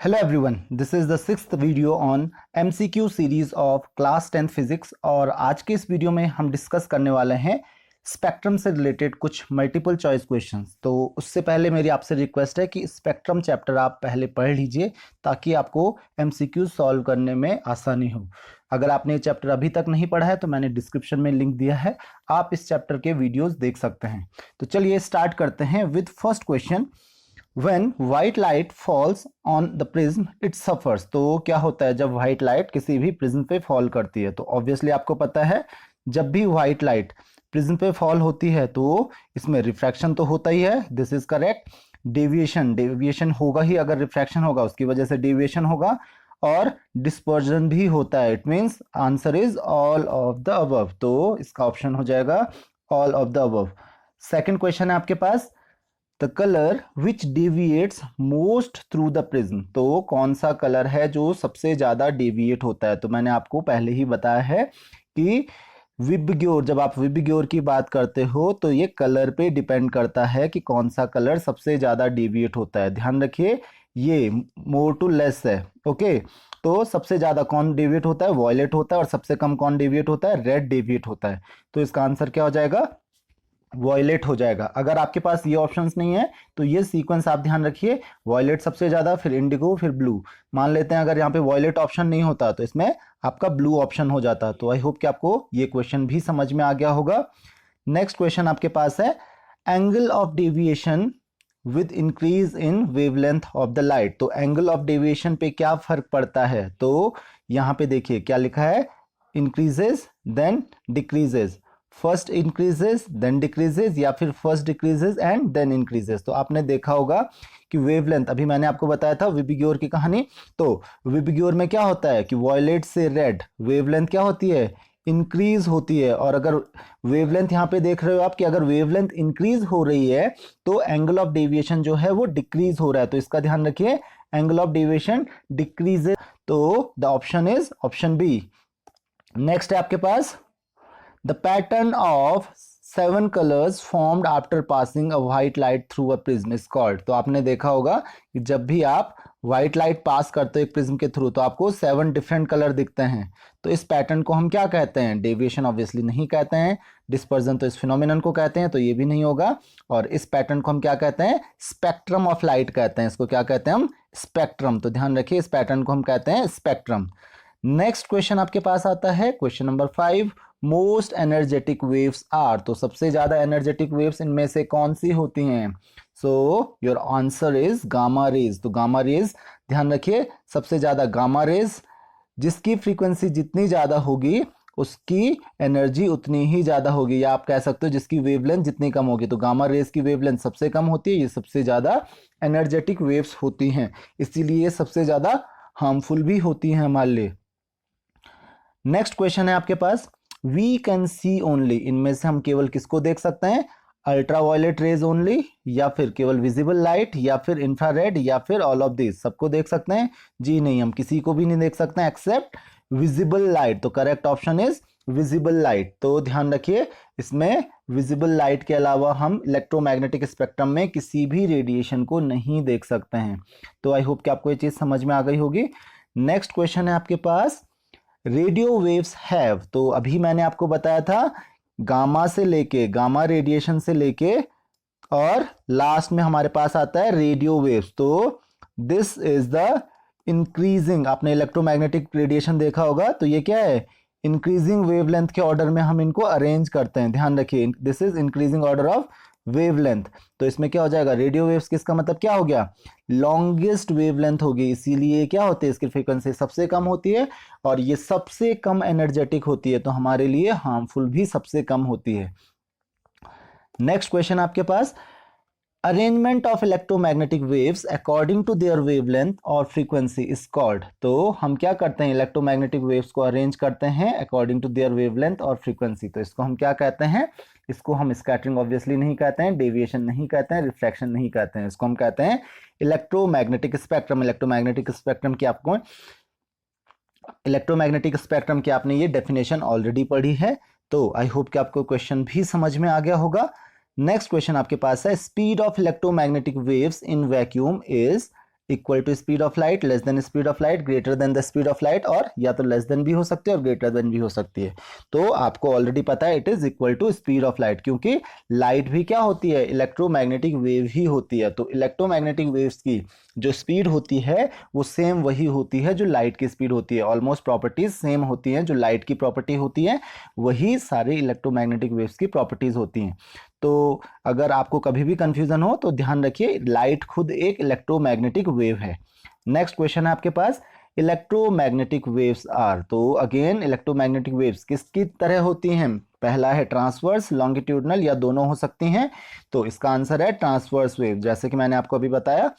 Hello everyone, this is the sixth video on MCQ series of class 10th physics. और आज के इस video में हम डिस्कस करने वाले हैं स्पेक्ट्रम से रिलेटेड कुछ मल्टीपल चॉइस क्वेश्चंस। तो उससे पहले मेरी आपसे रिक्वेस्ट है कि स्पेक्ट्रम चैप्टर आप पहले पढ़ लीजिए ताकि आपको MCQ सॉल्व करने में आसानी हो। अगर आपने ये चैप्टर अभी तक नहीं पढ़ा है तो मैंने डिस्क्रिप्शन में लिंक दिया है, आप इस चैप्टर के वीडियोज़ देख सकते हैं। तो चलिए स्टार्ट करते हैं with first question. When white light falls on the prism, it suffers। तो क्या होता है जब व्हाइट लाइट किसी भी प्रिज्म पे फॉल करती है? तो ऑब्वियसली आपको पता है जब भी व्हाइट लाइट प्रिज्म पे फॉल होती है तो इसमें रिफ्रैक्शन तो होता ही है, दिस इज करेक्ट। डेविएशन होगा ही, अगर रिफ्रैक्शन होगा उसकी वजह से डेविएशन होगा, और डिस्पर्जन भी होता है। It means answer is all of the above. तो इसका ऑप्शन हो जाएगा all of the above. Second question है आपके पास, the colour which deviates most through the prism. तो कौन सा कलर है जो सबसे ज्यादा डेविएट होता है? तो मैंने आपको पहले ही बताया है कि विबग्योर, जब आप विबग्योर की बात करते हो तो ये कलर पे डिपेंड करता है कि कौन सा कलर सबसे ज्यादा डेविएट होता है। ध्यान रखिए ये मोर टू लेस है, ओके। तो सबसे ज्यादा कौन डेविएट होता है? वॉयलेट होता है। और सबसे कम कौन डेविएट होता है? रेड डेविएट होता है। तो इसका आंसर क्या हो जाएगा? वॉयलेट हो जाएगा। अगर आपके पास ये ऑप्शंस नहीं है तो ये सीक्वेंस आप ध्यान रखिए, वॉयलेट सबसे ज्यादा, फिर इंडिगो, फिर ब्लू। मान लेते हैं अगर यहाँ पे वॉयलेट ऑप्शन नहीं होता तो इसमें आपका ब्लू ऑप्शन हो जाता। तो आई होप कि आपको ये क्वेश्चन भी समझ में आ गया होगा। नेक्स्ट क्वेश्चन आपके पास है, angle of deviation with increase in wavelength of the light. तो एंगल ऑफ डेविएशन पे क्या फर्क पड़ता है? तो यहाँ पे देखिए क्या लिखा है, increases then decreases, first increases then decreases, या फिर first decreases and then increases. तो आपने देखा होगा कि वेवलेंथ, अभी मैंने आपको बताया था विबग्योर की कहानी। तो विबग्योर में क्या होता है कि वॉयलेट से रेड वेवलेंथ क्या होती है? इंक्रीज होती है। और अगर वेवलेंथ यहाँ पे देख रहे हो आप कि अगर वेवलेंथ इंक्रीज हो रही है तो एंगल ऑफ डेविएशन जो है वो डिक्रीज हो रहा है। तो इसका ध्यान रखिए, एंगल ऑफ डेविएशन डिक्रीजेस। तो the option is option B. Next है आपके पास, The pattern of 7 colors formed after passing a white light through a prism is called। तो आपने देखा होगा कि जब भी आप व्हाइट लाइट पास करते हो एक प्रिज्म के थ्रू तो आपको 7 डिफरेंट कलर दिखते हैं। तो इस पैटर्न को हम क्या कहते हैं? डेविएशन ऑब्वियसली नहीं कहते हैं, डिस्पर्जन तो इस फिनोमिनन को कहते हैं, तो ये भी नहीं होगा। और इस पैटर्न को हम क्या कहते हैं? स्पेक्ट्रम ऑफ लाइट कहते हैं। इसको क्या कहते हैं हम? स्पेक्ट्रम। तो ध्यान रखिए इस पैटर्न को हम कहते हैं स्पेक्ट्रम। नेक्स्ट क्वेश्चन आपके पास आता है, question number 5, most energetic waves are. तो सबसे ज्यादा एनर्जेटिक वेव्स इनमें से कौन सी होती हैं? So your answer is gamma rays. तो गामा रेज ध्यान रखिए, सबसे ज्यादा गामा रेज, जिसकी फ्रीक्वेंसी जितनी ज्यादा होगी उसकी एनर्जी उतनी ही ज्यादा होगी, या आप कह सकते हो जिसकी वेवलेंथ जितनी कम होगी। तो गामा रेज की वेवलेंथ सबसे कम होती है, ये सबसे ज्यादा एनर्जेटिक वेव्स होती हैं, इसीलिए ये सबसे ज्यादा हार्मफुल भी होती हैं हमारे लिए। नेक्स्ट क्वेश्चन है आपके पास, वी कैन सी ओनली। इनमें से हम केवल किसको देख सकते हैं? अल्ट्रा वायलेट रेज ओनली, या फिर केवल विजिबल लाइट, या फिर इंफ्रारेड, या फिर ऑल ऑफ दिस। सबको देख सकते हैं? जी नहीं, हम किसी को भी नहीं देख सकते हैं एक्सेप्ट विजिबल लाइट। तो correct option is visible light. तो ध्यान रखिए इसमें विजिबल लाइट के अलावा हम इलेक्ट्रोमैग्नेटिक स्पेक्ट्रम में किसी भी रेडिएशन को नहीं देख सकते हैं। तो आई होप कि आपको ये चीज समझ में आ गई होगी। नेक्स्ट क्वेश्चन है आपके पास, रेडियो वेव्स हैव। तो अभी मैंने आपको बताया था गामा से लेके, गामा रेडिएशन से लेके, और लास्ट में हमारे पास आता है रेडियो वेव्स। तो दिस इज द इंक्रीजिंग, आपने इलेक्ट्रोमैग्नेटिक रेडिएशन देखा होगा, तो ये क्या है? इंक्रीजिंग वेवलेंथ के ऑर्डर में हम इनको अरेंज करते हैं। ध्यान रखिए this is increasing order of wavelength. तो इसमें क्या हो जाएगा? रेडियो वेव्स किसका मतलब क्या हो गया? लॉन्गेस्ट वेवलेंथ होगी, इसीलिए क्या होती है? इसकी फ्रीक्वेंसी सबसे कम होती है और ये सबसे कम एनर्जेटिक होती है, तो हमारे लिए हार्मफुल भी सबसे कम होती है। नेक्स्ट क्वेश्चन आपके पास, arrangement of electromagnetic waves according to their wavelength और फ्रीक्वेंसी इज कॉल्ड। तो हम क्या करते हैं? इलेक्ट्रोमैग्नेटिक वेव्स को अरेंज करते हैं अकॉर्डिंग टू देयर वेवलेंथ और फ्रीक्वेंसी। तो इसको हम क्या कहते हैं? इसको हम स्कैटरिंग ऑब्वियसली नहीं कहते हैं, डेविएशन नहीं कहते हैं, रिफ्रैक्शन नहीं कहते हैं, इसको हम कहते हैं इलेक्ट्रोमैग्नेटिक स्पेक्ट्रम। इलेक्ट्रोमैग्नेटिक स्पेक्ट्रम की आपको इलेक्ट्रोमैग्नेटिक स्पेक्ट्रम की आपने ये डेफिनेशन ऑलरेडी पढ़ी है। तो आई होप कि आपको क्वेश्चन भी समझ में आ गया होगा। नेक्स्ट क्वेश्चन आपके पास है, speed of electromagnetic waves in vacuum is equal to speed of light, less than speed of light, greater than the speed of light, और या तो लेस देन भी हो सकती है और ग्रेटर देन भी हो सकती है। तो आपको ऑलरेडी पता है it is equal to speed of light, क्योंकि लाइट भी क्या होती है, इलेक्ट्रोमैग्नेटिक वेव ही होती है। तो इलेक्ट्रोमैग्नेटिक वेव्स की जो स्पीड होती है वो सेम वही होती है जो लाइट की स्पीड होती है। ऑलमोस्ट प्रॉपर्टीज सेम होती हैं, जो लाइट की प्रॉपर्टी होती है वही सारे इलेक्ट्रोमैग्नेटिक वेव्स की प्रॉपर्टीज होती हैं। तो अगर आपको कभी भी कंफ्यूजन हो तो ध्यान रखिए, लाइट खुद एक इलेक्ट्रोमैग्नेटिक वेव है। नेक्स्ट क्वेश्चन है आपके पास, इलेक्ट्रोमैग्नेटिक वेव्स आर। तो अगेन इलेक्ट्रोमैग्नेटिक वेव्स किसकी तरह होती हैं, पहला है ट्रांसवर्स, लॉन्गिट्यूडनल, या दोनों हो सकती हैं। तो इसका आंसर है ट्रांसवर्स वेव। जैसे कि मैंने आपको अभी बताया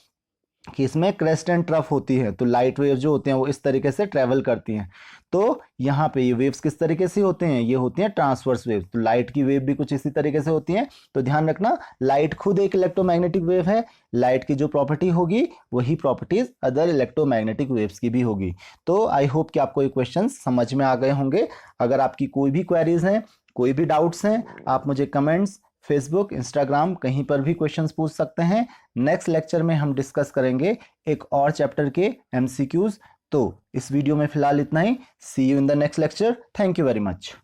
कि इसमें क्रेस्ट एंड ट्रफ होती है, तो लाइट वेव जो होते हैं वो इस तरीके से ट्रेवल करती हैं। तो यहाँ पे ये वेव्स किस तरीके से होते हैं, ये होती हैं ट्रांसवर्स वेव। तो लाइट की वेव भी कुछ इसी तरीके से होती हैं। तो ध्यान रखना, लाइट खुद एक इलेक्ट्रोमैग्नेटिक वेव है, लाइट की जो प्रॉपर्टी होगी वही प्रॉपर्टीज अदर इलेक्ट्रोमैग्नेटिक वेव्स की भी होगी। तो आई होप कि आपको ये क्वेश्चन समझ में आ गए होंगे। अगर आपकी कोई भी क्वेरीज हैं, कोई भी डाउट्स हैं, आप मुझे कमेंट्स, फेसबुक, इंस्टाग्राम कहीं पर भी क्वेश्चंस पूछ सकते हैं। नेक्स्ट लेक्चर में हम डिस्कस करेंगे एक और चैप्टर के एमसीक्यूज। तो इस वीडियो में फिलहाल इतना ही। See you in the next lecture. Thank you very much.